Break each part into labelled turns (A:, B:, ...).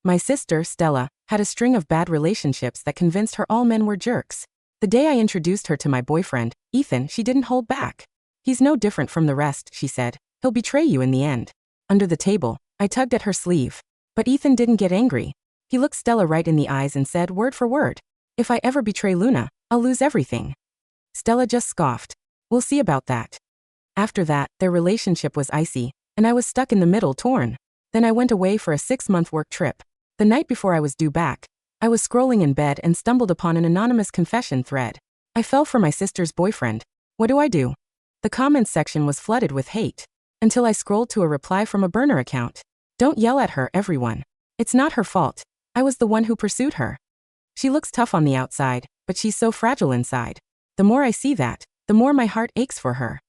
A: My sister, Stella, had a string of bad relationships that convinced her all men were jerks. The day I introduced her to my boyfriend, Ethan, she didn't hold back. "He's no different from the rest," she said. "He'll betray you in the end." Under the table, I tugged at her sleeve. But Ethan didn't get angry. He looked Stella right in the eyes and said word for word, "If I ever betray Luna, I'll lose everything." Stella just scoffed. "We'll see about that." After that, their relationship was icy, and I was stuck in the middle, torn. Then I went away for a 6-month work trip. The night before I was due back, I was scrolling in bed and stumbled upon an anonymous confession thread. I fell for my sister's boyfriend. What do? The comments section was flooded with hate. Until I scrolled to a reply from a burner account. "Don't yell at her, everyone. It's not her fault. I was the one who pursued her. She looks tough on the outside, but she's so fragile inside. The more I see that, the more my heart aches for her."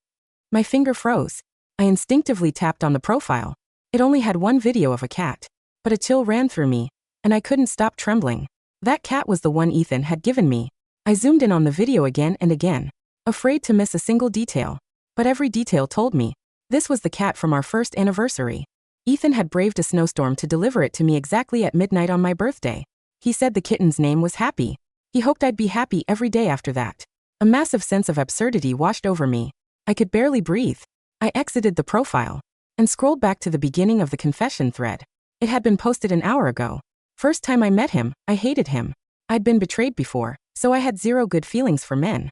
A: My finger froze. I instinctively tapped on the profile. It only had one video of a cat. But a chill ran through me, and I couldn't stop trembling. That cat was the one Ethan had given me. I zoomed in on the video again and again, afraid to miss a single detail. But every detail told me, this was the cat from our first anniversary. Ethan had braved a snowstorm to deliver it to me exactly at midnight on my birthday. He said the kitten's name was Happy. He hoped I'd be happy every day after that. A massive sense of absurdity washed over me. I could barely breathe. I exited the profile and scrolled back to the beginning of the confession thread. It had been posted an hour ago. First time I met him, I hated him. I'd been betrayed before, so I had zero good feelings for men.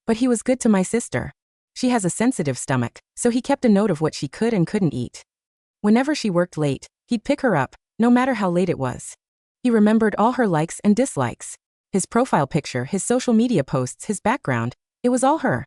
A: But he was good to my sister. She has a sensitive stomach, so he kept a note of what she could and couldn't eat. Whenever she worked late, he'd pick her up, no matter how late it was. He remembered all her likes and dislikes. His profile picture, his social media posts, his background, it was all her.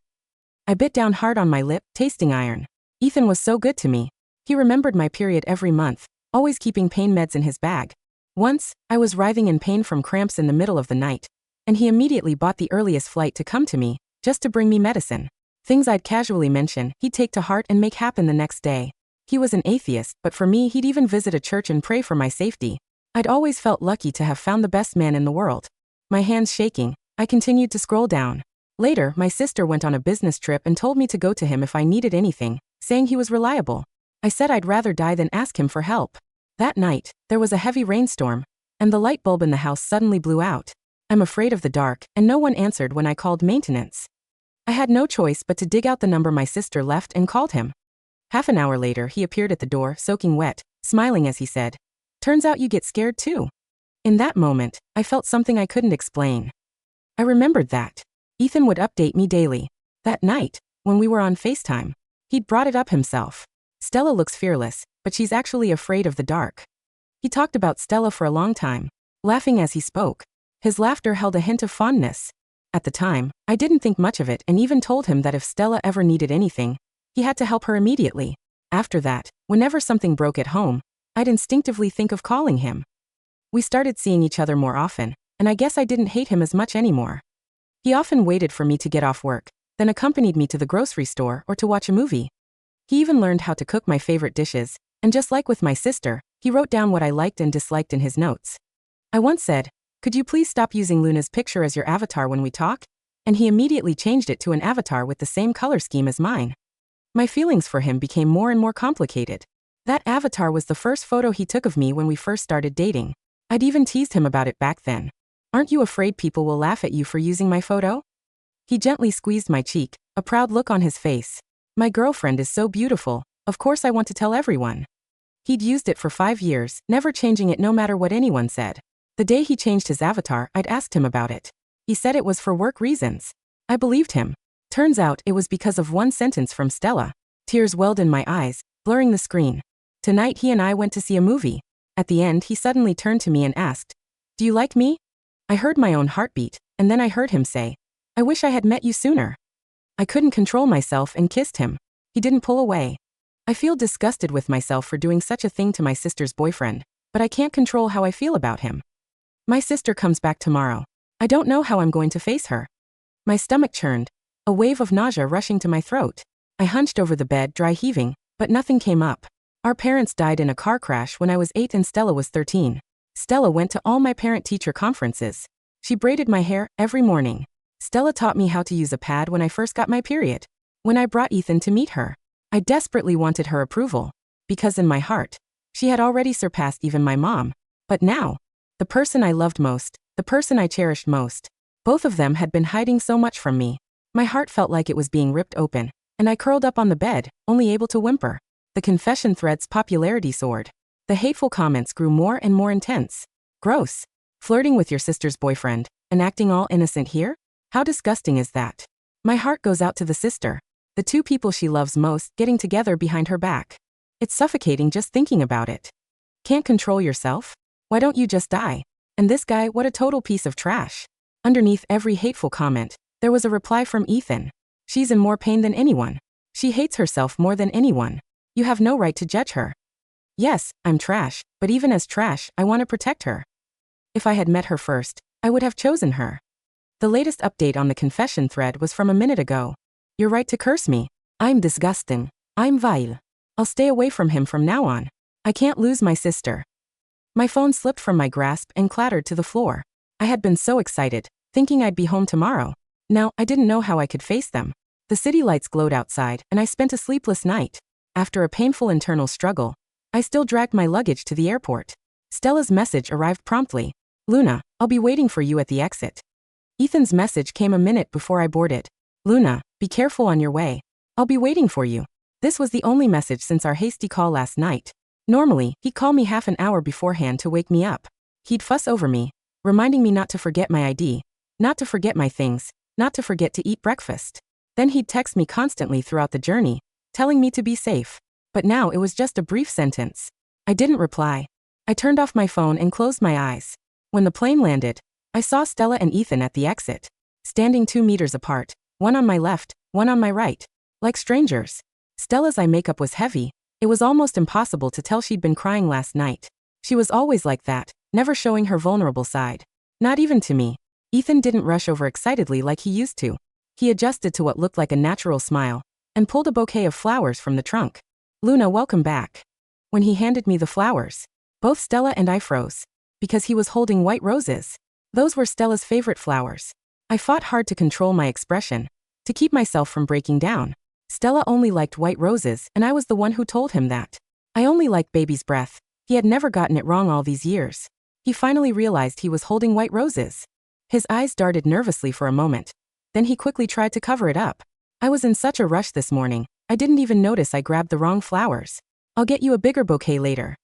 A: I bit down hard on my lip, tasting iron. Ethan was so good to me. He remembered my period every month, always keeping pain meds in his bag. Once, I was writhing in pain from cramps in the middle of the night, and he immediately bought the earliest flight to come to me, just to bring me medicine. Things I'd casually mention, he'd take to heart and make happen the next day. He was an atheist, but for me, he'd even visit a church and pray for my safety. I'd always felt lucky to have found the best man in the world. My hands shaking, I continued to scroll down. Later, my sister went on a business trip and told me to go to him if I needed anything, saying he was reliable. I said I'd rather die than ask him for help. That night, there was a heavy rainstorm, and the light bulb in the house suddenly blew out. I'm afraid of the dark, and no one answered when I called maintenance. I had no choice but to dig out the number my sister left and called him. Half an hour later, he appeared at the door, soaking wet, smiling as he said, "Turns out you get scared too." In that moment, I felt something I couldn't explain. I remembered that Ethan would update me daily. That night, when we were on FaceTime, he'd brought it up himself. "Stella looks fearless, but she's actually afraid of the dark." He talked about Stella for a long time, laughing as he spoke. His laughter held a hint of fondness. At the time, I didn't think much of it and even told him that if Stella ever needed anything, he had to help her immediately. After that, whenever something broke at home, I'd instinctively think of calling him. We started seeing each other more often, and I guess I didn't hate him as much anymore. He often waited for me to get off work, then accompanied me to the grocery store or to watch a movie. He even learned how to cook my favorite dishes, and just like with my sister, he wrote down what I liked and disliked in his notes. I once said, "Could you please stop using Luna's picture as your avatar when we talk?" And he immediately changed it to an avatar with the same color scheme as mine. My feelings for him became more and more complicated. That avatar was the first photo he took of me when we first started dating. I'd even teased him about it back then. "Aren't you afraid people will laugh at you for using my photo?" He gently squeezed my cheek, a proud look on his face. "My girlfriend is so beautiful, of course I want to tell everyone." He'd used it for 5 years, never changing it no matter what anyone said. The day he changed his avatar, I'd asked him about it. He said it was for work reasons. I believed him. Turns out it was because of one sentence from Stella. Tears welled in my eyes, blurring the screen. Tonight he and I went to see a movie. At the end, he suddenly turned to me and asked, "Do you like me?" I heard my own heartbeat, and then I heard him say, "I wish I had met you sooner." I couldn't control myself and kissed him. He didn't pull away. I feel disgusted with myself for doing such a thing to my sister's boyfriend, but I can't control how I feel about him. My sister comes back tomorrow. I don't know how I'm going to face her. My stomach churned, a wave of nausea rushing to my throat. I hunched over the bed, dry heaving, but nothing came up. Our parents died in a car crash when I was 8 and Stella was 13. Stella went to all my parent-teacher conferences. She braided my hair every morning. Stella taught me how to use a pad when I first got my period. When I brought Ethan to meet her, I desperately wanted her approval, because in my heart, she had already surpassed even my mom. But now, the person I loved most, the person I cherished most, both of them had been hiding so much from me. My heart felt like it was being ripped open, and I curled up on the bed, only able to whimper. The confession thread's popularity soared. The hateful comments grew more and more intense. Gross. Flirting with your sister's boyfriend, and acting all innocent here? How disgusting is that? My heart goes out to the sister. The two people she loves most getting together behind her back. It's suffocating just thinking about it. Can't control yourself? Why don't you just die? And this guy, what a total piece of trash. Underneath every hateful comment, there was a reply from Ethan. She's in more pain than anyone. She hates herself more than anyone. You have no right to judge her. Yes, I'm trash, but even as trash, I want to protect her. If I had met her first, I would have chosen her. The latest update on the confession thread was from a minute ago. You're right to curse me. I'm disgusting. I'm vile. I'll stay away from him from now on. I can't lose my sister. My phone slipped from my grasp and clattered to the floor. I had been so excited, thinking I'd be home tomorrow. Now, I didn't know how I could face them. The city lights glowed outside, and I spent a sleepless night. After a painful internal struggle, I still dragged my luggage to the airport. Stella's message arrived promptly. Luna, I'll be waiting for you at the exit. Ethan's message came a minute before I boarded. Luna, be careful on your way. I'll be waiting for you. This was the only message since our hasty call last night. Normally, he'd call me half an hour beforehand to wake me up. He'd fuss over me, reminding me not to forget my ID, not to forget my things, not to forget to eat breakfast. Then he'd text me constantly throughout the journey, telling me to be safe. But now it was just a brief sentence. I didn't reply. I turned off my phone and closed my eyes. When the plane landed, I saw Stella and Ethan at the exit, standing 2 meters apart, one on my left, one on my right, like strangers. Stella's eye makeup was heavy. It was almost impossible to tell she'd been crying last night. She was always like that, never showing her vulnerable side. Not even to me. Ethan didn't rush over excitedly like he used to. He adjusted to what looked like a natural smile, and pulled a bouquet of flowers from the trunk. Luna, welcome back. When he handed me the flowers, both Stella and I froze, because he was holding white roses. Those were Stella's favorite flowers. I fought hard to control my expression, to keep myself from breaking down. Stella only liked white roses, and I was the one who told him that. I only liked baby's breath. He had never gotten it wrong all these years. He finally realized he was holding white roses. His eyes darted nervously for a moment. Then he quickly tried to cover it up. I was in such a rush this morning, I didn't even notice I grabbed the wrong flowers. I'll get you a bigger bouquet later,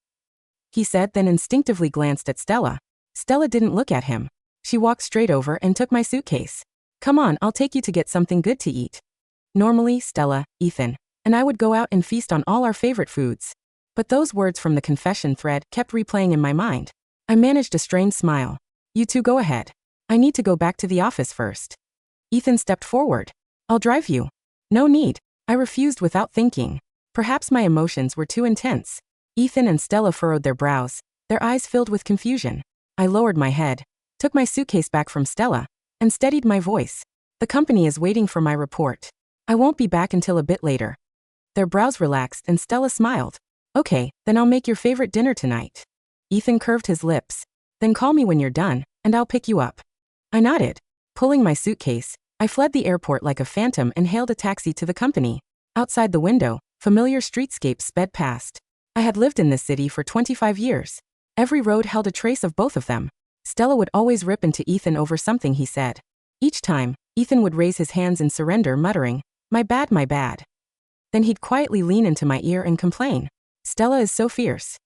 A: he said, then instinctively glanced at Stella. Stella didn't look at him. She walked straight over and took my suitcase. Come on, I'll take you to get something good to eat. Normally, Stella, Ethan, and I would go out and feast on all our favorite foods. But those words from the confession thread kept replaying in my mind. I managed a strained smile. You two go ahead. I need to go back to the office first. Ethan stepped forward. I'll drive you. No need. I refused without thinking. Perhaps my emotions were too intense. Ethan and Stella furrowed their brows, their eyes filled with confusion. I lowered my head, took my suitcase back from Stella, and steadied my voice. The company is waiting for my report. I won't be back until a bit later. Their brows relaxed and Stella smiled. Okay, then I'll make your favorite dinner tonight. Ethan curved his lips. Then call me when you're done, and I'll pick you up. I nodded. Pulling my suitcase, I fled the airport like a phantom and hailed a taxi to the company. Outside the window, familiar streetscapes sped past. I had lived in this city for 25 years. Every road held a trace of both of them. Stella would always rip into Ethan over something he said. Each time, Ethan would raise his hands in surrender, muttering, my bad, my bad. Then he'd quietly lean into my ear and complain. Stella is so fierce.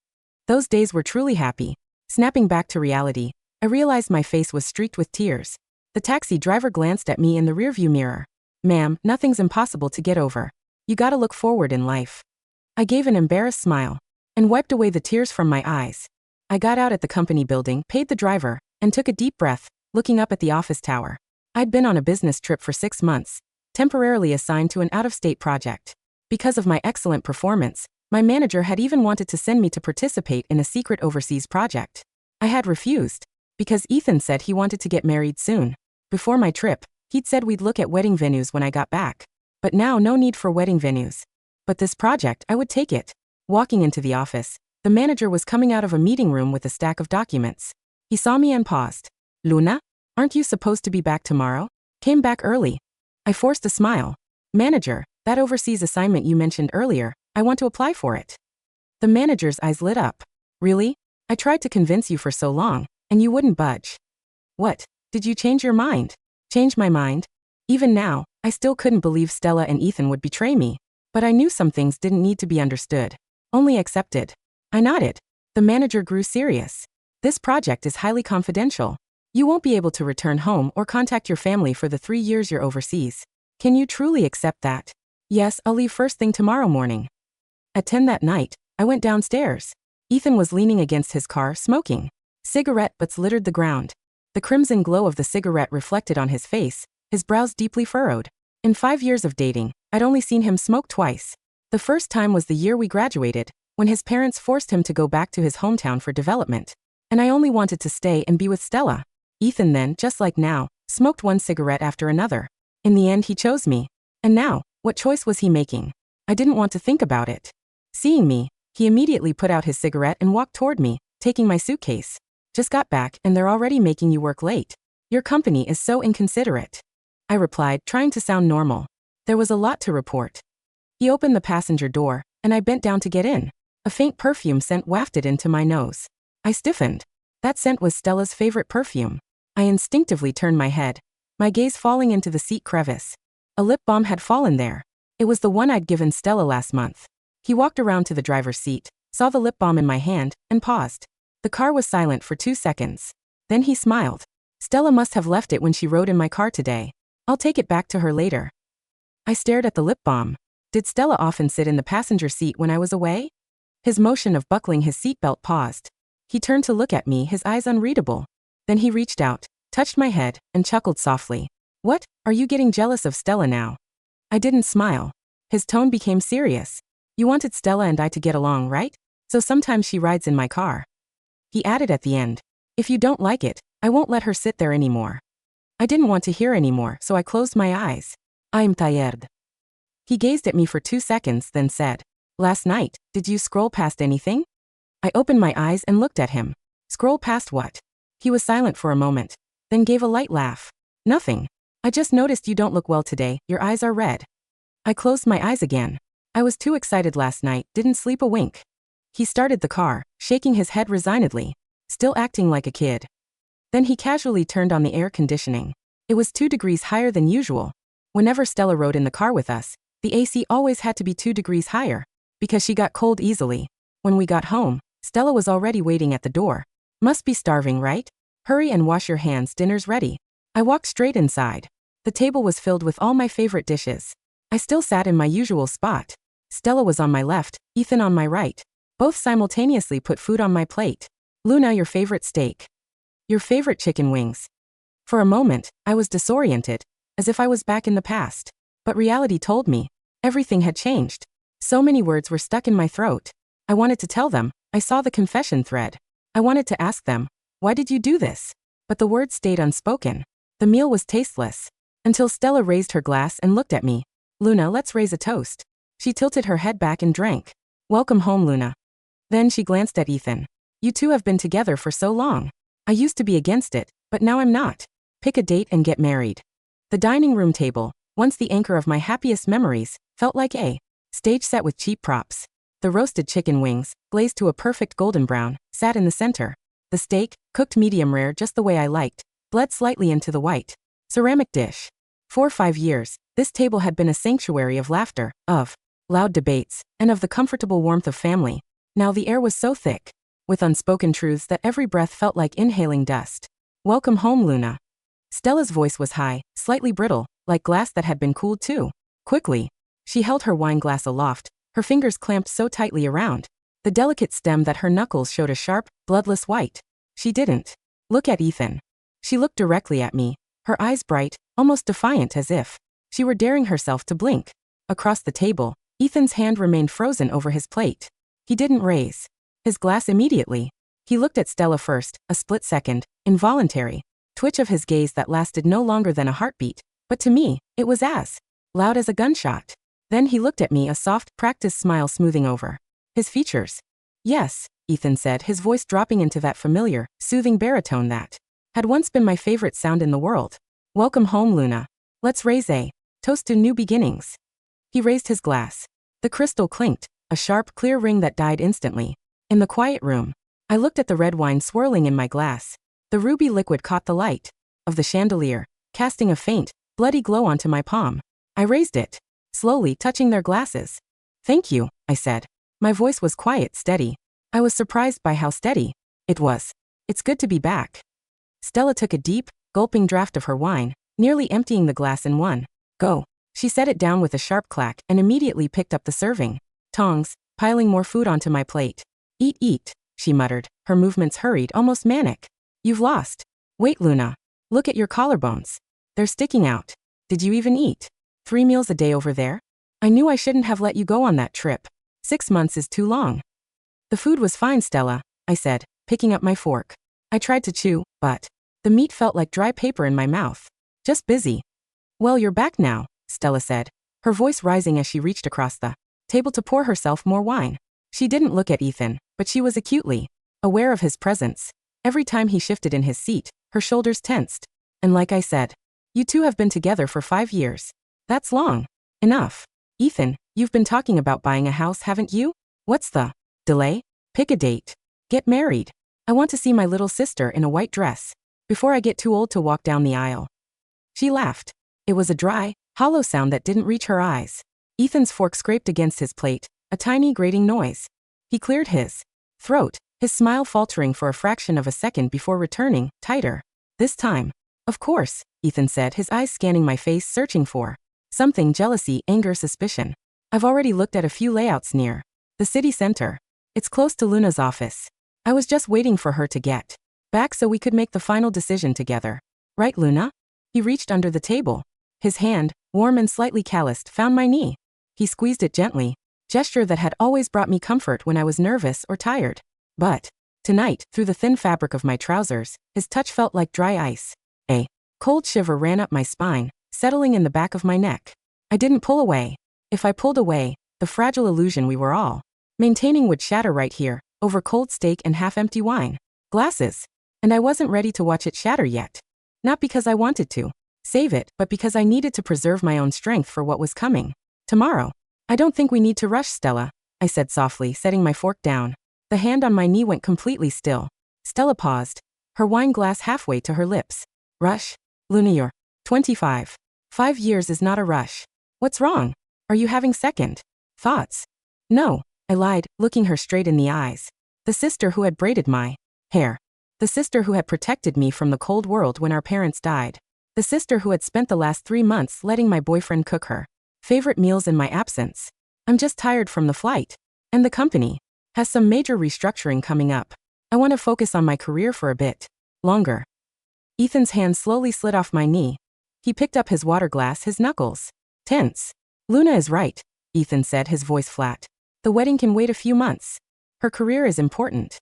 A: Those days were truly happy. Snapping back to reality, I realized my face was streaked with tears. The taxi driver glanced at me in the rearview mirror. Ma'am, nothing's impossible to get over. You gotta look forward in life. I gave an embarrassed smile and wiped away the tears from my eyes. I got out at the company building, paid the driver, and took a deep breath, looking up at the office tower. I'd been on a business trip for 6 months, temporarily assigned to an out-of-state project. Because of my excellent performance, my manager had even wanted to send me to participate in a secret overseas project. I had refused, because Ethan said he wanted to get married soon. Before my trip, he'd said we'd look at wedding venues when I got back. But now no need for wedding venues. But this project, I would take it. Walking into the office, the manager was coming out of a meeting room with a stack of documents. He saw me and paused. Luna? Aren't you supposed to be back tomorrow? Came back early. I forced a smile. Manager, that overseas assignment you mentioned earlier, I want to apply for it. The manager's eyes lit up. Really? I tried to convince you for so long, and you wouldn't budge. What? Did you change your mind? Change my mind? Even now, I still couldn't believe Stella and Ethan would betray me. But I knew some things didn't need to be understood, only accepted. I nodded. The manager grew serious. This project is highly confidential. You won't be able to return home or contact your family for the 3 years you're overseas. Can you truly accept that? Yes, I'll leave first thing tomorrow morning. At 10 that night, I went downstairs. Ethan was leaning against his car, smoking. Cigarette butts littered the ground. The crimson glow of the cigarette reflected on his face, his brows deeply furrowed. In 5 years of dating, I'd only seen him smoke twice. The first time was the year we graduated, when his parents forced him to go back to his hometown for development. And I only wanted to stay and be with Stella. Ethan then, just like now, smoked one cigarette after another. In the end, he chose me. And now, what choice was he making? I didn't want to think about it. Seeing me, he immediately put out his cigarette and walked toward me, taking my suitcase. Just got back and they're already making you work late. Your company is so inconsiderate. I replied, trying to sound normal. There was a lot to report. He opened the passenger door, and I bent down to get in. A faint perfume scent wafted into my nose. I stiffened. That scent was Stella's favorite perfume. I instinctively turned my head, my gaze falling into the seat crevice. A lip balm had fallen there. It was the one I'd given Stella last month. He walked around to the driver's seat, saw the lip balm in my hand, and paused. The car was silent for 2 seconds. Then he smiled. Stella must have left it when she rode in my car today. I'll take it back to her later. I stared at the lip balm. Did Stella often sit in the passenger seat when I was away? His motion of buckling his seatbelt paused. He turned to look at me, his eyes unreadable. Then he reached out, touched my head, and chuckled softly. What? Are you getting jealous of Stella now? I didn't smile. His tone became serious. You wanted Stella and I to get along, right? So sometimes she rides in my car. He added at the end, if you don't like it, I won't let her sit there anymore. I didn't want to hear anymore, so I closed my eyes. I'm tired. He gazed at me for 2 seconds, then said, last night, did you scroll past anything? I opened my eyes and looked at him. Scroll past what? He was silent for a moment, then gave a light laugh. Nothing. I just noticed you don't look well today, your eyes are red. I closed my eyes again. I was too excited last night, didn't sleep a wink. He started the car, shaking his head resignedly, still acting like a kid. Then he casually turned on the air conditioning. It was 2 degrees higher than usual. Whenever Stella rode in the car with us, the AC always had to be 2 degrees higher, because she got cold easily. When we got home, Stella was already waiting at the door. Must be starving, right? Hurry and wash your hands, dinner's ready. I walked straight inside. The table was filled with all my favorite dishes. I still sat in my usual spot. Stella was on my left, Ethan on my right. Both simultaneously put food on my plate. Luna, your favorite steak. Your favorite chicken wings. For a moment, I was disoriented, as if I was back in the past. But reality told me, everything had changed. So many words were stuck in my throat. I wanted to tell them, I saw the confession thread. I wanted to ask them, why did you do this? But the words stayed unspoken. The meal was tasteless. Until Stella raised her glass and looked at me. Luna, let's raise a toast. She tilted her head back and drank. Welcome home, Luna. Then she glanced at Ethan. You two have been together for so long. I used to be against it, but now I'm not. Pick a date and get married. The dining room table, once the anchor of my happiest memories, felt like a stage set with cheap props. The roasted chicken wings, glazed to a perfect golden brown, sat in the center. The steak, cooked medium rare just the way I liked, bled slightly into the white ceramic dish. For 5 years, this table had been a sanctuary of laughter, of loud debates, and of the comfortable warmth of family. Now the air was so thick, with unspoken truths that every breath felt like inhaling dust. Welcome home, Luna. Stella's voice was high, slightly brittle, like glass that had been cooled too quickly. She held her wine glass aloft, her fingers clamped so tightly around the delicate stem that her knuckles showed a sharp, bloodless white. She didn't look at Ethan. She looked directly at me, her eyes bright, almost defiant, as if she were daring herself to blink. Across the table, Ethan's hand remained frozen over his plate. He didn't raise his glass immediately. He looked at Stella first, a split second, involuntary twitch of his gaze that lasted no longer than a heartbeat, but to me, it was as loud as a gunshot. Then he looked at me, a soft, practiced smile smoothing over his features. Yes, Ethan said, his voice dropping into that familiar, soothing baritone that had once been my favorite sound in the world. Welcome home, Luna. Let's raise a toast to new beginnings. He raised his glass. The crystal clinked, a sharp, clear ring that died instantly. In the quiet room, I looked at the red wine swirling in my glass. The ruby liquid caught the light of the chandelier, casting a faint, bloody glow onto my palm. I raised it, slowly touching their glasses. "Thank you," I said. My voice was quiet, steady. I was surprised by how steady it was. "It's good to be back." Stella took a deep, gulping draught of her wine, nearly emptying the glass in one go. She set it down with a sharp clack and immediately picked up the serving tongs, piling more food onto my plate. "Eat, eat," she muttered, her movements hurried, almost manic. "You've lost. Wait, Luna. Look at your collarbones. They're sticking out. Did you even eat 3 meals a day over there? I knew I shouldn't have let you go on that trip. 6 months is too long." "The food was fine, Stella," I said, picking up my fork. I tried to chew, but the meat felt like dry paper in my mouth. "Just busy." "Well, you're back now," Stella said, her voice rising as she reached across the table to pour herself more wine. She didn't look at Ethan, but she was acutely aware of his presence. Every time he shifted in his seat, her shoulders tensed. "And like I said, you two have been together for 5 years. That's long enough. Ethan, you've been talking about buying a house, haven't you? What's the delay? Pick a date. Get married. I want to see my little sister in a white dress before I get too old to walk down the aisle." She laughed. It was a dry, hollow sound that didn't reach her eyes. Ethan's fork scraped against his plate, a tiny grating noise. He cleared his throat, his smile faltering for a fraction of a second before returning, tighter. "This time." "Of course," Ethan said, his eyes scanning my face, searching for something: jealousy, anger, suspicion. "I've already looked at a few layouts near the city center. It's close to Luna's office. I was just waiting for her to get back so we could make the final decision together. Right, Luna?" He reached under the table. His hand, warm and slightly calloused, found my knee. He squeezed it gently, gesture that had always brought me comfort when I was nervous or tired. But tonight, through the thin fabric of my trousers, his touch felt like dry ice. A cold shiver ran up my spine, settling in the back of my neck. I didn't pull away. If I pulled away, the fragile illusion we were all maintaining would shatter right here, over cold steak and half-empty wine glasses. And I wasn't ready to watch it shatter yet. Not because I wanted to save it, but because I needed to preserve my own strength for what was coming tomorrow. "I don't think we need to rush, Stella," I said softly, setting my fork down. The hand on my knee went completely still. Stella paused, her wine glass halfway to her lips. "Rush? Luna, you're 25. 5 years is not a rush. What's wrong? Are you having second thoughts?" "No," I lied, looking her straight in the eyes. The sister who had braided my hair. The sister who had protected me from the cold world when our parents died. The sister who had spent the last 3 months letting my boyfriend cook her favorite meals in my absence. "I'm just tired from the flight. And the company has some major restructuring coming up. I want to focus on my career for a bit longer." Ethan's hand slowly slid off my knee. He picked up his water glass, his knuckles tense. "Luna is right," Ethan said, his voice flat. "The wedding can wait a few months. Her career is important."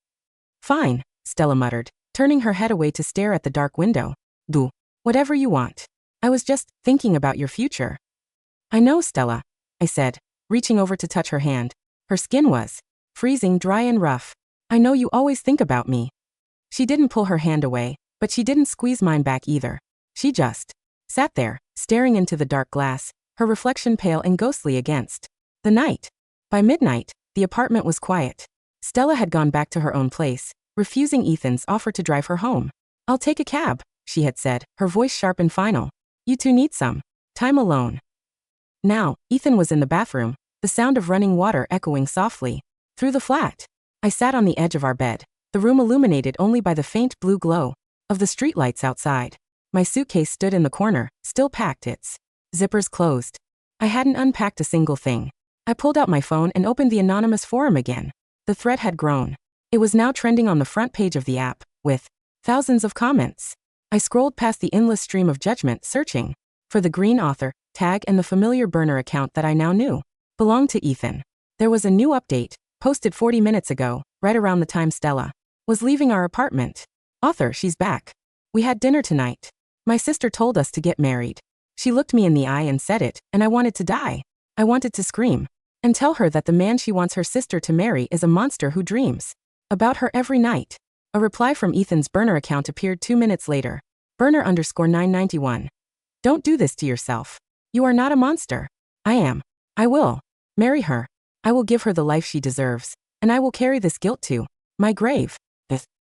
A: "Fine," Stella muttered, turning her head away to stare at the dark window. "Do whatever you want. I was just thinking about your future." "I know, Stella," I said, reaching over to touch her hand. Her skin was freezing, dry and rough. "I know you always think about me." She didn't pull her hand away, but she didn't squeeze mine back either. She just sat there, staring into the dark glass, her reflection pale and ghostly against the night. By midnight, the apartment was quiet. Stella had gone back to her own place, refusing Ethan's offer to drive her home. "I'll take a cab," she had said, her voice sharp and final. "You two need some time alone." Now, Ethan was in the bathroom, the sound of running water echoing softly through the flat. I sat on the edge of our bed, the room illuminated only by the faint blue glow of the streetlights outside. My suitcase stood in the corner, still packed, its zippers closed. I hadn't unpacked a single thing. I pulled out my phone and opened the anonymous forum again. The thread had grown. It was now trending on the front page of the app, with thousands of comments. I scrolled past the endless stream of judgment, searching for the green author tag and the familiar burner account that I now knew belonged to Ethan. There was a new update, posted 40 minutes ago, right around the time Stella was leaving our apartment. "Author, she's back. We had dinner tonight. My sister told us to get married. She looked me in the eye and said it, and I wanted to die. I wanted to scream and tell her that the man she wants her sister to marry is a monster who dreams about her every night." A reply from Ethan's burner account appeared 2 minutes later. Burner_991. "Don't do this to yourself. You are not a monster. I am. I will marry her. I will give her the life she deserves, and I will carry this guilt to my grave."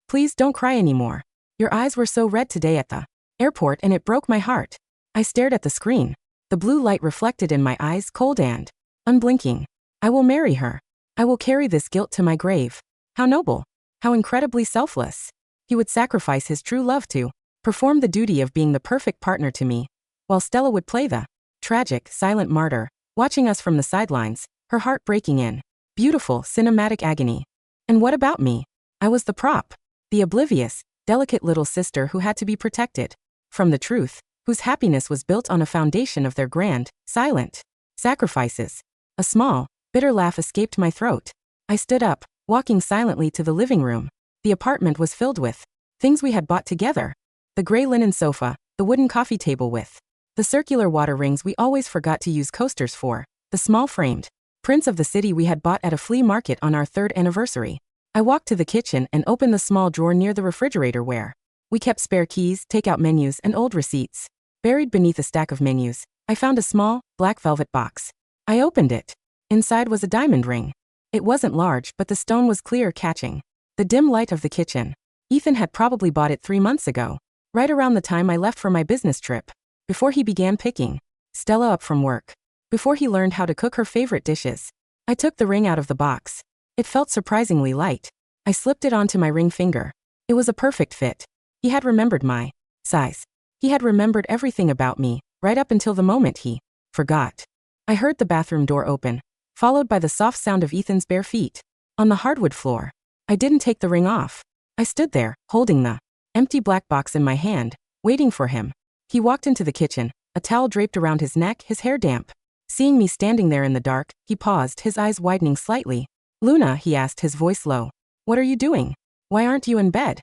A: Please don't cry anymore. Your eyes were so red today at the airport and it broke my heart. I stared at the screen. The blue light reflected in my eyes, cold and unblinking. I will marry her. I will carry this guilt to my grave. How noble. How incredibly selfless. He would sacrifice his true love to perform the duty of being the perfect partner to me, while Stella would play the tragic, silent martyr, watching us from the sidelines, her heart breaking in beautiful, cinematic agony. And what about me? I was the prop, the oblivious, delicate little sister who had to be protected from the truth, whose happiness was built on a foundation of their grand, silent sacrifices. A small, bitter laugh escaped my throat. I stood up, walking silently to the living room. The apartment was filled with things we had bought together. The gray linen sofa, the wooden coffee table with the circular water rings we always forgot to use coasters for, the small framed prints of the city we had bought at a flea market on our 3rd anniversary. I walked to the kitchen and opened the small drawer near the refrigerator where we kept spare keys, takeout menus, and old receipts. Buried beneath a stack of menus, I found a small, black velvet box. I opened it. Inside was a diamond ring. It wasn't large, but the stone was clear, catching the dim light of the kitchen. Ethan had probably bought it 3 months ago, right around the time I left for my business trip, before he began picking Stella up from work, before he learned how to cook her favorite dishes. I took the ring out of the box. It felt surprisingly light. I slipped it onto my ring finger. It was a perfect fit. He had remembered my size. He had remembered everything about me, right up until the moment he forgot. I heard the bathroom door open, followed by the soft sound of Ethan's bare feet on the hardwood floor. I didn't take the ring off. I stood there, holding the empty black box in my hand, waiting for him. He walked into the kitchen, a towel draped around his neck, his hair damp. Seeing me standing there in the dark, he paused, his eyes widening slightly. Luna, he asked, his voice low. What are you doing? Why aren't you in bed?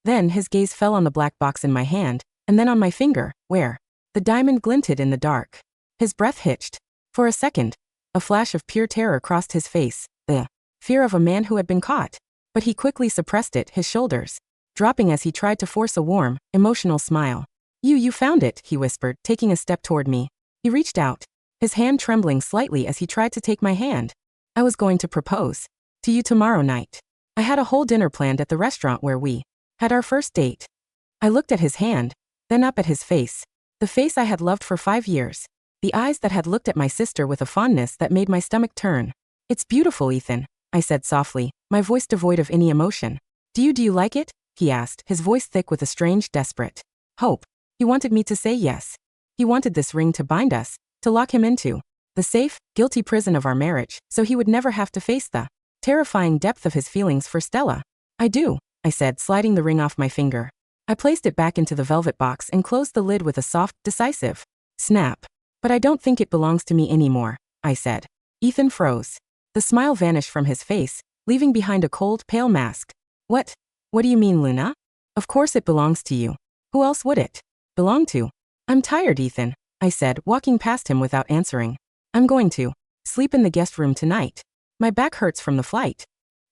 A: Then his gaze fell on the black box in my hand, and then on my finger, where the diamond glinted in the dark. His breath hitched. For a second, a flash of pure terror crossed his face, the fear of a man who had been caught. But he quickly suppressed it, his shoulders dropping as he tried to force a warm, emotional smile. You found it, he whispered, taking a step toward me. He reached out, his hand trembling slightly as he tried to take my hand. I was going to propose to you tomorrow night. I had a whole dinner planned at the restaurant where we had our first date. I looked at his hand, then up at his face, the face I had loved for 5 years, the eyes that had looked at my sister with a fondness that made my stomach turn. It's beautiful, Ethan, I said softly, my voice devoid of any emotion. Do you like it? He asked, his voice thick with a strange, desperate hope. He wanted me to say yes. He wanted this ring to bind us, to lock him into the safe, guilty prison of our marriage, so he would never have to face the terrifying depth of his feelings for Stella. I do, I said, sliding the ring off my finger. I placed it back into the velvet box and closed the lid with a soft, decisive snap. But I don't think it belongs to me anymore, I said. Ethan froze. The smile vanished from his face, leaving behind a cold, pale mask. What do you mean, Luna? Of course it belongs to you. Who else would it belong to? I'm tired, Ethan, I said, walking past him without answering. I'm going to sleep in the guest room tonight. My back hurts from the flight.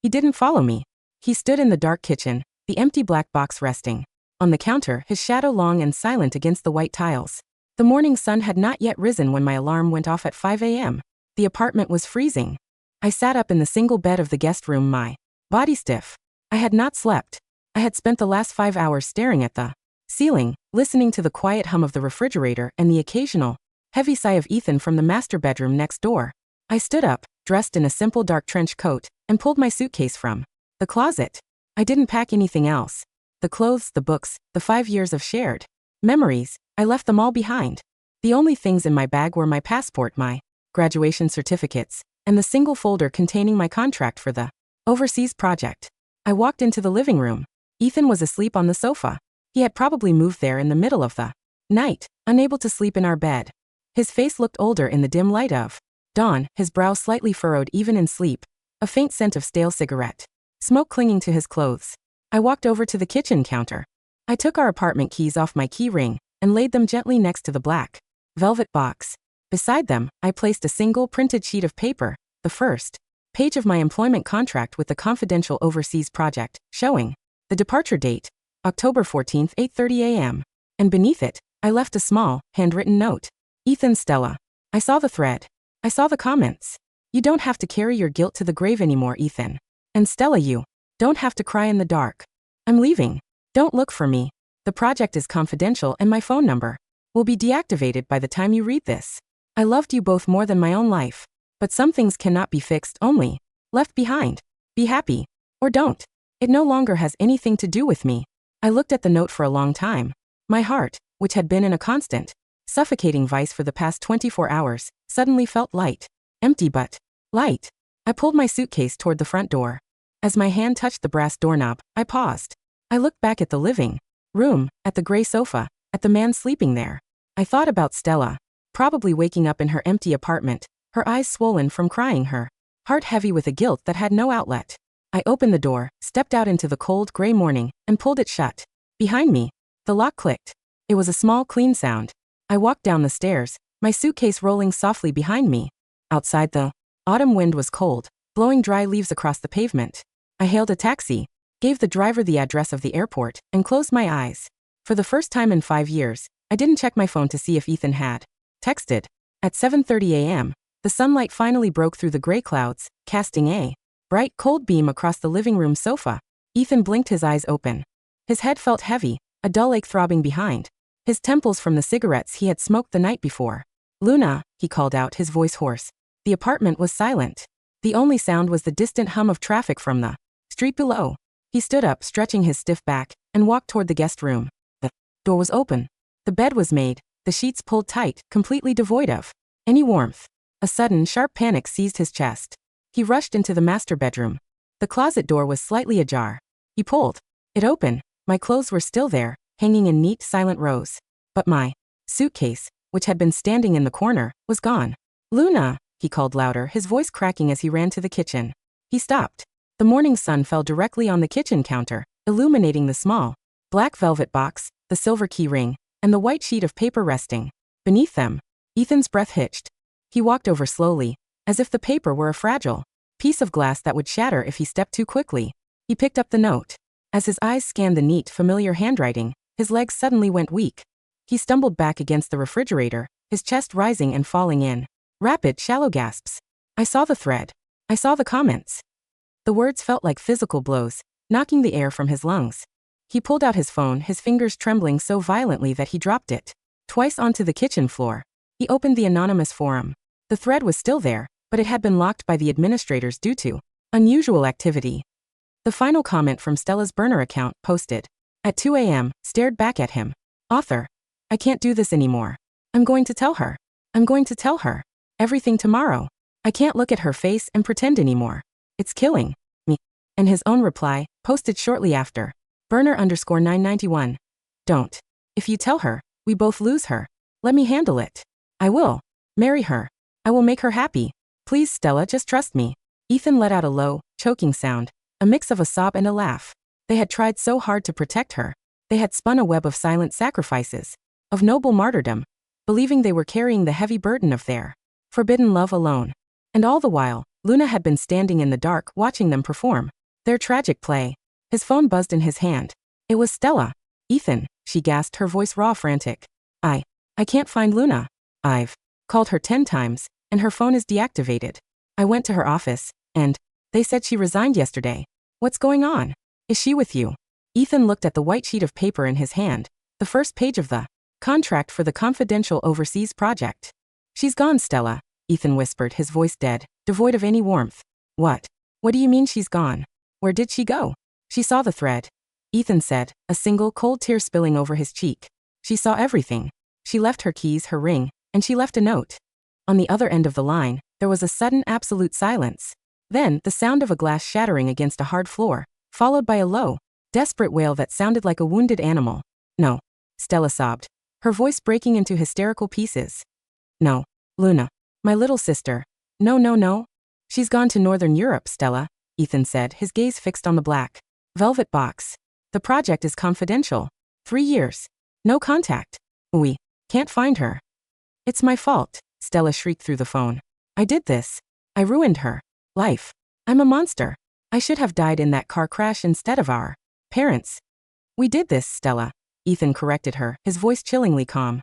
A: He didn't follow me. He stood in the dark kitchen, the empty black box resting on the counter, his shadow long and silent against the white tiles. The morning sun had not yet risen when my alarm went off at 5 a.m. The apartment was freezing. I sat up in the single bed of the guest room, my body stiff. I had not slept. I had spent the last 5 hours staring at the ceiling, listening to the quiet hum of the refrigerator and the occasional heavy sigh of Ethan from the master bedroom next door. I stood up, dressed in a simple dark trench coat, and pulled my suitcase from the closet. I didn't pack anything else. The clothes, the books, the 5 years of shared memories, I left them all behind. The only things in my bag were my passport, my graduation certificates, and the single folder containing my contract for the overseas project. I walked into the living room. Ethan was asleep on the sofa. He had probably moved there in the middle of the night, unable to sleep in our bed. His face looked older in the dim light of dawn, his brow slightly furrowed even in sleep, a faint scent of stale cigarette smoke clinging to his clothes. I walked over to the kitchen counter. I took our apartment keys off my key ring and laid them gently next to the black velvet box. Beside them, I placed a single printed sheet of paper, the first page of my employment contract with the confidential overseas project, showing the departure date, October 14th, 8:30 a.m. And beneath it, I left a small, handwritten note. Ethan, Stella. I saw the thread. I saw the comments. You don't have to carry your guilt to the grave anymore, Ethan. And Stella, you don't have to cry in the dark. I'm leaving. Don't look for me. The project is confidential and my phone number will be deactivated by the time you read this. I loved you both more than my own life. But some things cannot be fixed, only left behind. Be happy. Or don't. It no longer has anything to do with me. I looked at the note for a long time. My heart, which had been in a constant, suffocating vice for the past 24 hours, suddenly felt light. Empty but light. I pulled my suitcase toward the front door. As my hand touched the brass doorknob, I paused. I looked back at the living room, at the gray sofa, at the man sleeping there. I thought about Stella, probably waking up in her empty apartment, her eyes swollen from crying, her heart heavy with a guilt that had no outlet. I opened the door, stepped out into the cold gray morning, and pulled it shut. Behind me, the lock clicked. It was a small, clean sound. I walked down the stairs, my suitcase rolling softly behind me. Outside, the autumn wind was cold, blowing dry leaves across the pavement. I hailed a taxi, gave the driver the address of the airport, and closed my eyes. For the first time in 5 years, I didn't check my phone to see if Ethan had texted. At 7:30 a.m., the sunlight finally broke through the gray clouds, casting a bright, cold beam across the living room sofa. Ethan blinked, his eyes open. His head felt heavy, a dull ache throbbing behind his temples from the cigarettes he had smoked the night before. Luna, he called out, his voice hoarse. The apartment was silent. The only sound was the distant hum of traffic from the street below. He stood up, stretching his stiff back, and walked toward the guest room. The door was open. The bed was made, the sheets pulled tight, completely devoid of any warmth. A sudden, sharp panic seized his chest. He rushed into the master bedroom. The closet door was slightly ajar. He pulled it open. My clothes were still there, hanging in neat, silent rows. But my suitcase, which had been standing in the corner, was gone. Luna, he called louder, his voice cracking as he ran to the kitchen. He stopped. The morning sun fell directly on the kitchen counter, illuminating the small, black velvet box, the silver key ring, and the white sheet of paper resting beneath them. Ethan's breath hitched. He walked over slowly, as if the paper were a fragile piece of glass that would shatter if he stepped too quickly. He picked up the note. As his eyes scanned the neat, familiar handwriting, his legs suddenly went weak. He stumbled back against the refrigerator, his chest rising and falling in rapid, shallow gasps. I saw the thread. I saw the comments. The words felt like physical blows, knocking the air from his lungs. He pulled out his phone, his fingers trembling so violently that he dropped it twice onto the kitchen floor. He opened the anonymous forum. The thread was still there, but it had been locked by the administrators due to unusual activity. The final comment from Stella's burner account, posted at 2 a.m., stared back at him. Author, I can't do this anymore. I'm going to tell her. I'm going to tell her everything tomorrow. I can't look at her face and pretend anymore. It's killing me. And his own reply, posted shortly after. Burner_991. Don't. If you tell her, we both lose her. Let me handle it. I will. Marry her. I will make her happy. Please, Stella, just trust me. Ethan let out a low, choking sound, a mix of a sob and a laugh. They had tried so hard to protect her. They had spun a web of silent sacrifices, of noble martyrdom, believing they were carrying the heavy burden of their forbidden love alone. And all the while, Luna had been standing in the dark, watching them perform their tragic play. His phone buzzed in his hand. It was Stella. Ethan, she gasped, her voice raw, frantic. I can't find Luna. I've called her 10 times, and her phone is deactivated. I went to her office, and they said she resigned yesterday. What's going on? Is she with you? Ethan looked at the white sheet of paper in his hand, the first page of the contract for the confidential overseas project. She's gone, Stella, Ethan whispered, his voice dead, devoid of any warmth. What? What do you mean she's gone? Where did she go? She saw the thread. Ethan said, a single cold tear spilling over his cheek. She saw everything. She left her keys, her ring, and she left a note. On the other end of the line, there was a sudden absolute silence. Then, the sound of a glass shattering against a hard floor, followed by a low, desperate wail that sounded like a wounded animal. No, Stella sobbed, her voice breaking into hysterical pieces. No, Luna, my little sister. No, no, no. She's gone to Northern Europe, Stella, Ethan said, his gaze fixed on the black velvet box. The project is confidential. 3 years. No contact. We can't find her. It's my fault, Stella shrieked through the phone. I did this. I ruined her life. I'm a monster. I should have died in that car crash instead of our parents. We did this, Stella, Ethan corrected her, his voice chillingly calm.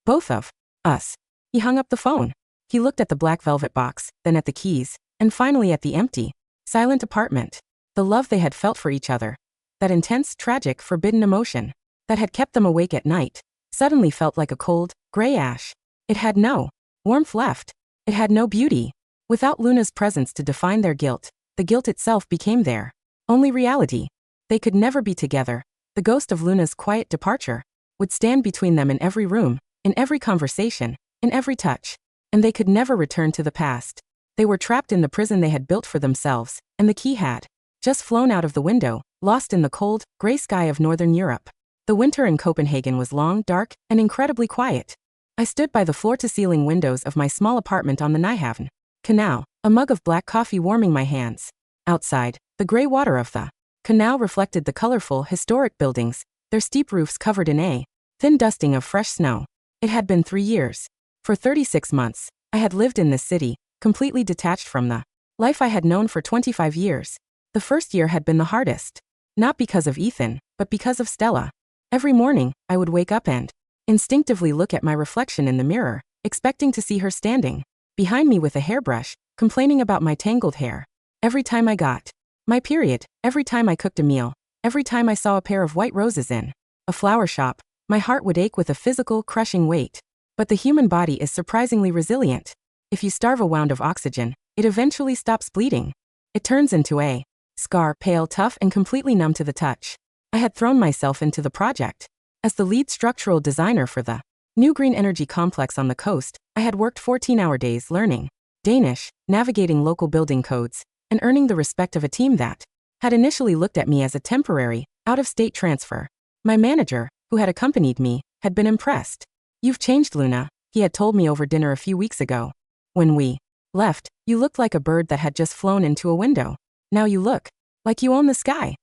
A: Both of us. He hung up the phone. He looked at the black velvet box, then at the keys, and finally at the empty, silent apartment. The love they had felt for each other. that intense, tragic, forbidden emotion that had kept them awake at night, suddenly felt like a cold, gray ash. It had no warmth left. It had no beauty. Without Luna's presence to define their guilt, the guilt itself became their only reality. They could never be together. The ghost of Luna's quiet departure would stand between them in every room, in every conversation, in every touch. And they could never return to the past. They were trapped in the prison they had built for themselves, and the key had just flown out of the window, lost in the cold, gray sky of Northern Europe. The winter in Copenhagen was long, dark, and incredibly quiet. I stood by the floor-to-ceiling windows of my small apartment on the Nyhavn Canal, a mug of black coffee warming my hands. Outside, the gray water of the canal reflected the colorful, historic buildings, their steep roofs covered in a thin dusting of fresh snow. It had been 3 years. For 36 months, I had lived in this city, completely detached from the life I had known for 25 years. The first year had been the hardest. Not because of Ethan, but because of Stella. Every morning, I would wake up and instinctively look at my reflection in the mirror, expecting to see her standing behind me with a hairbrush, complaining about my tangled hair. Every time I got my period, every time I cooked a meal, every time I saw a pair of white roses in a flower shop, my heart would ache with a physical, crushing weight. But the human body is surprisingly resilient. If you starve a wound of oxygen, it eventually stops bleeding. It turns into a scar, pale, tough, and completely numb to the touch. I had thrown myself into the project. As the lead structural designer for the new green energy complex on the coast, I had worked 14-hour days learning Danish, navigating local building codes, and earning the respect of a team that had initially looked at me as a temporary, out-of-state transfer. My manager, who had accompanied me, had been impressed. "You've changed, Luna," he had told me over dinner a few weeks ago. "When we left, you looked like a bird that had just flown into a window. Now you look like you own the sky."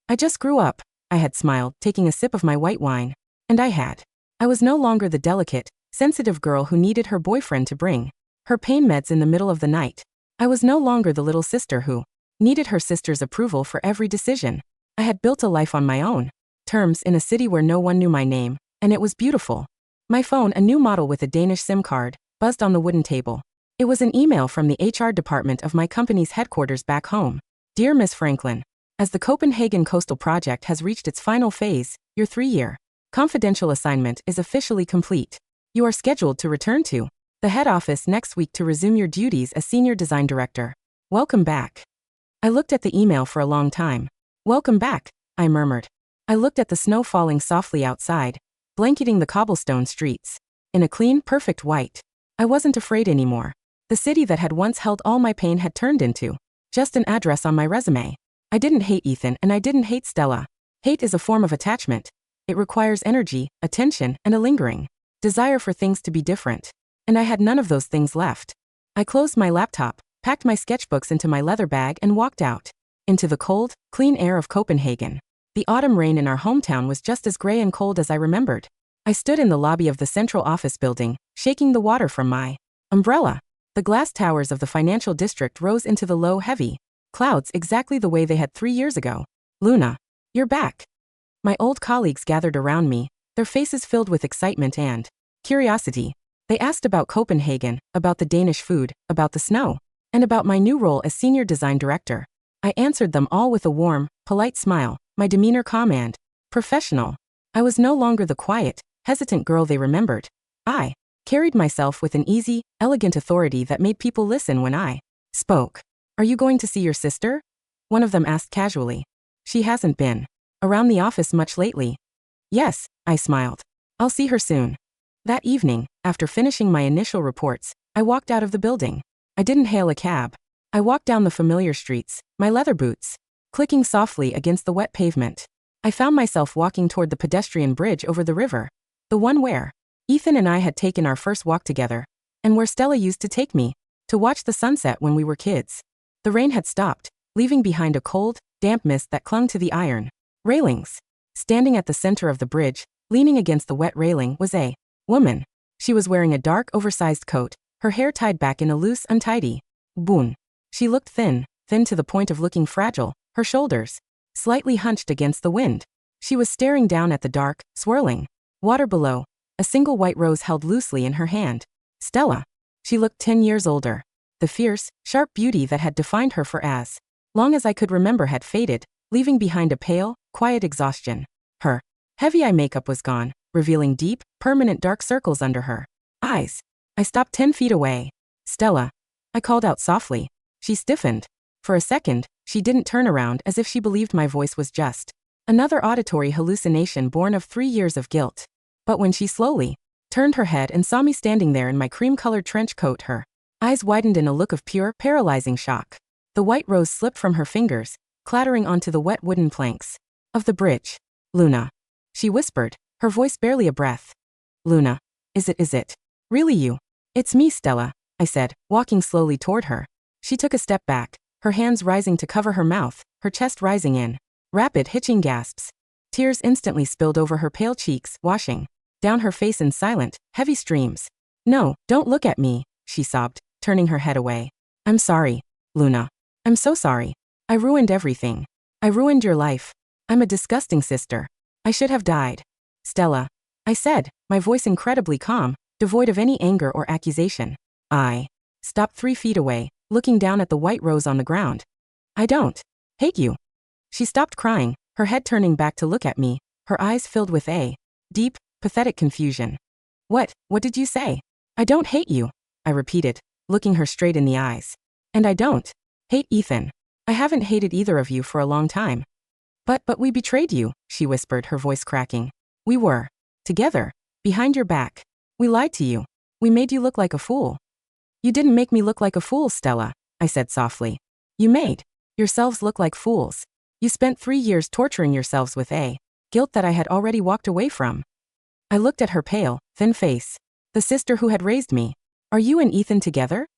A: "I just grew up," I had smiled, taking a sip of my white wine. And I was no longer the delicate, sensitive girl who needed her boyfriend to bring her pain meds in the middle of the night. I was no longer the little sister who needed her sister's approval for every decision. I had built a life on my own terms in a city where no one knew my name, and it was beautiful. My phone, a new model with a Danish SIM card, buzzed on the wooden table. It was an email from the HR department of my company's headquarters back home. "Dear Miss Franklin, as the Copenhagen Coastal Project has reached its final phase, your 3-year confidential assignment is officially complete. You are scheduled to return to the head office next week to resume your duties as Senior Design Director. Welcome back." I looked at the email for a long time. "Welcome back," I murmured. I looked at the snow falling softly outside, blanketing the cobblestone streets. In a clean, perfect white. I wasn't afraid anymore. The city that had once held all my pain had turned into just an address on my resume. I didn't hate Ethan and I didn't hate Stella. Hate is a form of attachment. It requires energy, attention, and a lingering desire for things to be different. And I had none of those things left. I closed my laptop, packed my sketchbooks into my leather bag, and walked out into the cold, clean air of Copenhagen. The autumn rain in our hometown was just as gray and cold as I remembered. I stood in the lobby of the central office building, shaking the water from my umbrella. The glass towers of the financial district rose into the low, heavy clouds exactly the way they had 3 years ago. "Luna, you're back." My old colleagues gathered around me, their faces filled with excitement and curiosity. They asked about Copenhagen, about the Danish food, about the snow, and about my new role as Senior Design Director. I answered them all with a warm, polite smile, my demeanor calm and professional. I was no longer the quiet, hesitant girl they remembered. I carried myself with an easy, elegant authority that made people listen when I spoke. "Are you going to see your sister?" one of them asked casually. "She hasn't been around the office much lately." "Yes," I smiled. "I'll see her soon." That evening, after finishing my initial reports, I walked out of the building. I didn't hail a cab. I walked down the familiar streets, my leather boots clicking softly against the wet pavement. I found myself walking toward the pedestrian bridge over the river, the one where Ethan and I had taken our first walk together, and where Stella used to take me to watch the sunset when we were kids. The rain had stopped, leaving behind a cold, damp mist that clung to the iron railings. Standing at the center of the bridge, leaning against the wet railing, was a woman. She was wearing a dark, oversized coat, her hair tied back in a loose, untidy bun. She looked thin to the point of looking fragile, her shoulders slightly hunched against the wind. She was staring down at the dark, swirling water below, a single white rose held loosely in her hand. Stella. She looked 10 years older. The fierce, sharp beauty that had defined her for as long as I could remember had faded, leaving behind a pale, quiet exhaustion. Her heavy eye makeup was gone, revealing deep, permanent dark circles under her eyes. I stopped 10 feet away. Stella, I called out softly. She stiffened. For a second, she didn't turn around as if she believed my voice was just another auditory hallucination born of 3 years of guilt. But when she slowly turned her head and saw me standing there in my cream-colored trench coat, her eyes widened in a look of pure, paralyzing shock. The white rose slipped from her fingers, clattering onto the wet wooden planks of the bridge. Luna, she whispered, her voice barely a breath. Luna, is it really you? It's me, Stella, I said, walking slowly toward her. She took a step back, her hands rising to cover her mouth, her chest rising in rapid, hitching gasps. Tears instantly spilled over her pale cheeks, washing down her face in silent, heavy streams. No, don't look at me, she sobbed, turning her head away. I'm sorry, Luna. I'm so sorry. I ruined everything. I ruined your life. I'm a disgusting sister. I should have died. Stella, I said, my voice incredibly calm, devoid of any anger or accusation. I stopped 3 feet away, looking down at the white rose on the ground. I don't hate you. She stopped crying, her head turning back to look at me, her eyes filled with a deep, pathetic confusion. What did you say? I don't hate you, I repeated, looking her straight in the eyes. And I don't hate Ethan. I haven't hated either of you for a long time. But we betrayed you, she whispered, her voice cracking. We were together, behind your back. We lied to you. We made you look like a fool. You didn't make me look like a fool, Stella, I said softly. You made yourselves look like fools. You spent 3 years torturing yourselves with a guilt that I had already walked away from. I looked at her pale, thin face. The sister who had raised me. Are you and Ethan together?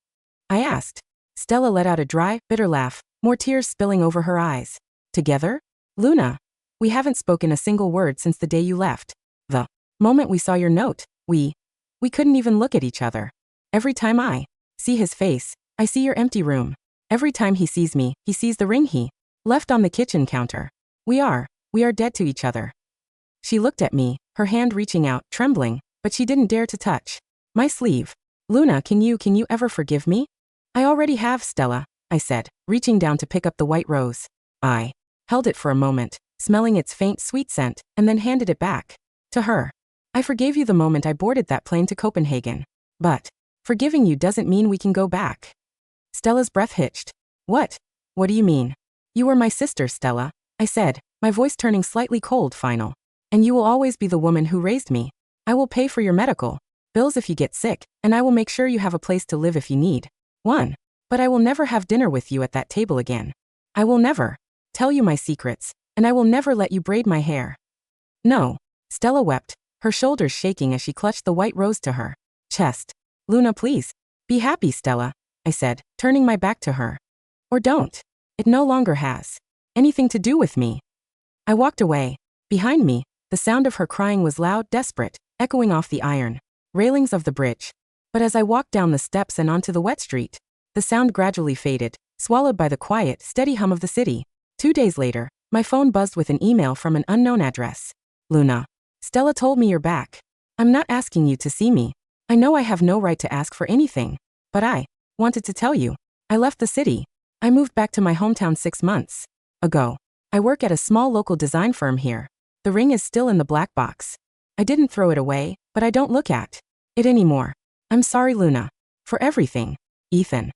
A: I asked. Stella let out a dry, bitter laugh, more tears spilling over her eyes. Together? Luna, we haven't spoken a single word since the day you left. The moment we saw your note, we couldn't even look at each other. Every time I see his face, I see your empty room. Every time he sees me, he sees the ring he left on the kitchen counter. We are dead to each other. She looked at me, her hand reaching out, trembling, but she didn't dare to touch my sleeve. Luna, can you ever forgive me? I already have, Stella, I said, reaching down to pick up the white rose. I held it for a moment, smelling its faint, sweet scent, and then handed it back to her. I forgave you the moment I boarded that plane to Copenhagen. But forgiving you doesn't mean we can go back. Stella's breath hitched. What do you mean? You were my sister, Stella, I said, my voice turning slightly cold. Final. And you will always be the woman who raised me. I will pay for your medical bills if you get sick, and I will make sure you have a place to live if you need one. But I will never have dinner with you at that table again. I will never tell you my secrets, and I will never let you braid my hair. No. Stella wept, her shoulders shaking as she clutched the white rose to her chest. Luna, please. Be happy, Stella, I said, turning my back to her. Or don't. It no longer has anything to do with me. I walked away. Behind me, the sound of her crying was loud, desperate, echoing off the iron railings of the bridge. But as I walked down the steps and onto the wet street, the sound gradually faded, swallowed by the quiet, steady hum of the city. 2 days later, my phone buzzed with an email from an unknown address. Luna, Stella told me you're back. I'm not asking you to see me. I know I have no right to ask for anything. But I wanted to tell you. I left the city. I moved back to my hometown 6 months ago. I work at a small local design firm here. The ring is still in the black box. I didn't throw it away, but I don't look at it anymore. I'm sorry, Luna. For everything. Ethan.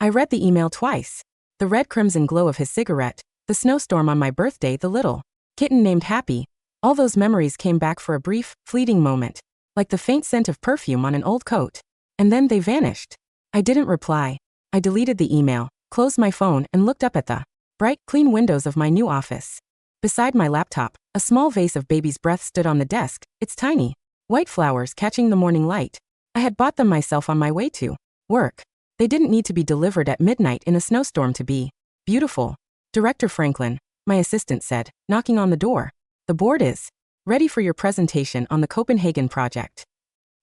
A: I read the email twice. The red crimson glow of his cigarette, the snowstorm on my birthday, the little kitten named Happy. All those memories came back for a brief, fleeting moment, like the faint scent of perfume on an old coat. And then they vanished. I didn't reply. I deleted the email, closed my phone, and looked up at the bright, clean windows of my new office. Beside my laptop, a small vase of baby's breath stood on the desk, its tiny, white flowers catching the morning light. I had bought them myself on my way to work. They didn't need to be delivered at midnight in a snowstorm to be beautiful. Director Franklin, my assistant said, knocking on the door. The board is ready for your presentation on the Copenhagen project.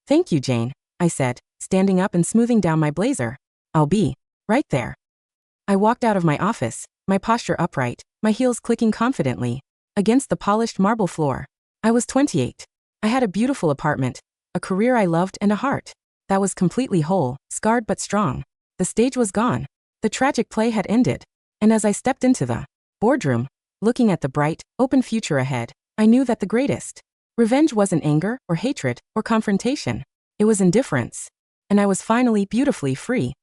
A: Thank you, Jane, I said, standing up and smoothing down my blazer. I'll be right there. I walked out of my office, my posture upright, my heels clicking confidently against the polished marble floor. I was 28. I had a beautiful apartment, a career I loved, and a heart that was completely whole, scarred but strong. The stage was gone. The tragic play had ended. And as I stepped into the boardroom, Looking at the bright, open future ahead, I knew that the greatest revenge wasn't anger or hatred or confrontation. It was indifference. And I was finally beautifully free.